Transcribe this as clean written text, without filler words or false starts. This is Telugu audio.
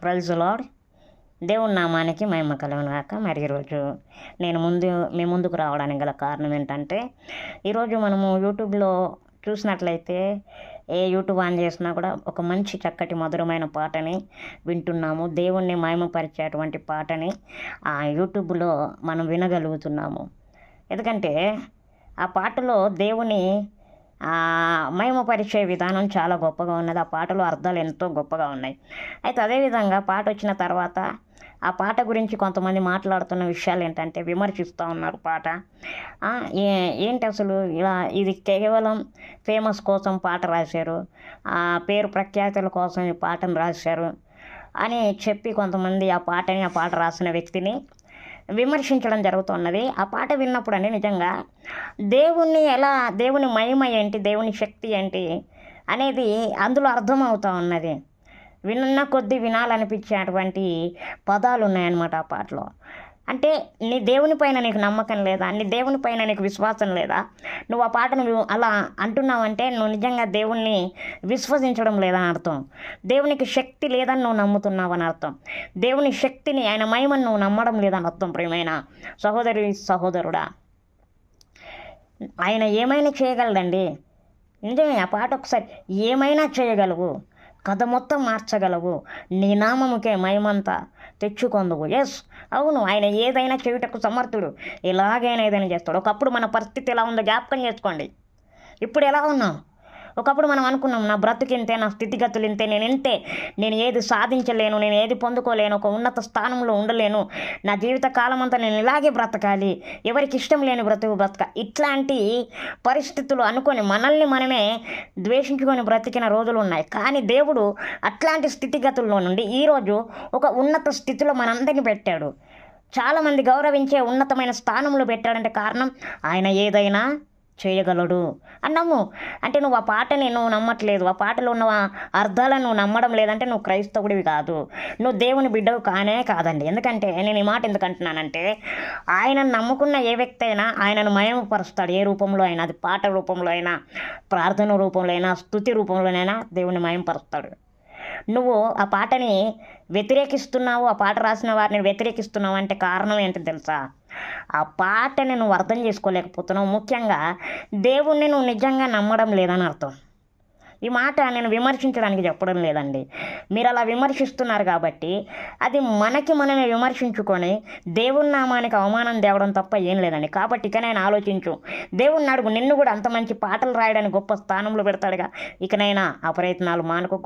Praise lord. దేవుని నామానికి మహిమ కలుగును గాక. మరి ఈరోజు నేను మీ ముందుకు రావడానికి గల కారణం ఏంటంటే, ఈరోజు మనము యూట్యూబ్లో చూసినట్లయితే ఏ యూట్యూబ్ ఆన్ చేసినా కూడా ఒక మంచి చక్కటి మధురమైన పాటని వింటున్నాము. దేవుణ్ణి మహిమపరిచేటువంటి పాటని ఆ యూట్యూబ్లో మనం వినగలుగుతున్నాము. ఎందుకంటే ఆ పాటలో దేవుని మహిమపరిచే విధానం చాలా గొప్పగా ఉన్నది. ఆ పాటలో అర్థాలు ఎంతో గొప్పగా ఉన్నాయి. అయితే అదేవిధంగా పాట వచ్చిన తర్వాత ఆ పాట గురించి కొంతమంది మాట్లాడుతున్న విషయాలు ఏంటంటే విమర్శిస్తూ ఉన్నారు. పాట ఏంటి అసలు ఇలా, ఇది కేవలం ఫేమస్ కోసం పాట రాశారు, పేరు ప్రఖ్యాతుల కోసం ఈ పాటను రాశారు అని చెప్పి కొంతమంది ఆ పాట రాసిన వ్యక్తిని విమర్శించడం జరుగుతున్నది. ఆ పాట విన్నప్పుడు అండి నిజంగా దేవుని మహిమ ఏంటి, దేవుని శక్తి ఏంటి అనేది అందులో అర్థమవుతూ ఉన్నది. విన్న కొద్దీ వినాలనిపించేటువంటి పదాలు ఉన్నాయన్నమాట ఆ పాటలో. అంటే నీ దేవుని పైన నీకు నమ్మకం లేదా, నీ దేవుని పైన నీకు విశ్వాసం లేదా, నువ్వు ఆ పాటను అలా అంటున్నావంటే నువ్వు నిజంగా దేవుణ్ణి విశ్వసించడం లేదని అర్థం. దేవునికి శక్తి లేదని నువ్వు నమ్ముతున్నావని అర్థం. దేవుని శక్తిని, ఆయన మహిమను నువ్వు నమ్మడం లేదని అర్థం. ప్రియమైన సహోదరుడా, ఆయన ఏమైనా చేయగలడండి. నిజమే, ఆ పాట ఒకసారి ఏమైనా చేయగలవు, కథ మొత్తం మార్చగలవు, నీ నామముకే మహిమంతా తెచ్చుకొందువు. ఎస్, అవును, ఆయన ఏదైనా చేయుటకు సమర్థుడు. ఎలాగైనా ఏదైనా చేస్తాడు. ఒకప్పుడు మన పరిస్థితి ఎలా ఉందో జ్ఞాపకం చేసుకోండి. ఇప్పుడు ఎలా ఉన్నాం? ఒకప్పుడు మనం అనుకున్నాం, నా బ్రతుకింతే, నా స్థితిగతులు ఇంతే, నేను ఏది సాధించలేను, నేను ఏది పొందుకోలేను, ఒక ఉన్నత స్థానంలో ఉండలేను, నా జీవిత కాలం అంతా నేను ఇలాగే బ్రతకాలి, ఎవరికి ఇష్టం లేని బ్రతక, ఇట్లాంటి పరిస్థితులు అనుకొని మనల్ని మనమే ద్వేషించుకొని బ్రతికిన రోజులు ఉన్నాయి. కానీ దేవుడు అట్లాంటి స్థితిగతుల్లో నుండి ఈరోజు ఒక ఉన్నత స్థితిలో మనందరినీ పెట్టాడు. చాలామంది గౌరవించే ఉన్నతమైన స్థానంలో పెట్టాడంటే కారణం ఆయన ఏదైనా చేయగలడు అన్నాము. అంటే నువ్వు ఆ పాటని నువ్వు నమ్మట్లేదు, ఆ పాటలో ఉన్న అర్థాలను నువ్వు నమ్మడం లేదంటే నువ్వు క్రైస్తవుడివి కాదు, నువ్వు దేవుని బిడ్డవు కాదండి. ఎందుకంటే నేను ఈ మాట ఎందుకు అంటున్నానంటే, ఆయనను నమ్ముకున్న ఏ వ్యక్తి అయినా ఆయనను మహిమపరుస్తాడు. ఏ రూపంలో అయినా, అది పాట రూపంలో అయినా, ప్రార్థన రూపంలో అయినా, స్తుతి రూపంలోనైనా దేవుని మహిమపరుస్తాడు. నువ్వు ఆ పాటని వ్యతిరేకిస్తున్నావు, ఆ పాట రాసిన వారిని వ్యతిరేకిస్తున్నావు అంటే కారణం ఏంటో తెలుసా? ఆ పాటని నువ్వు అర్థం చేసుకోలేకపోతున్నావు. ముఖ్యంగా దేవుణ్ణి నువ్వు నిజంగా నమ్మడం లేదని అర్థం. ఈ మాట నేను విమర్శించడానికి చెప్పడం లేదండి, మీరు అలా విమర్శిస్తున్నారు కాబట్టి అది మనమే విమర్శించుకొని దేవుని నామానికి అవమానం తేవడం తప్ప ఏం లేదండి. కాబట్టి ఇకనైనా ఆలోచించు, దేవుణ్ణి అడుగు, నిన్ను కూడా అంత మంచి పాటలు రాయడానికి గొప్ప స్థానంలో పెడతాడుగా. ఇకనైనా ఆ ప్రయత్నాలు మానుకో.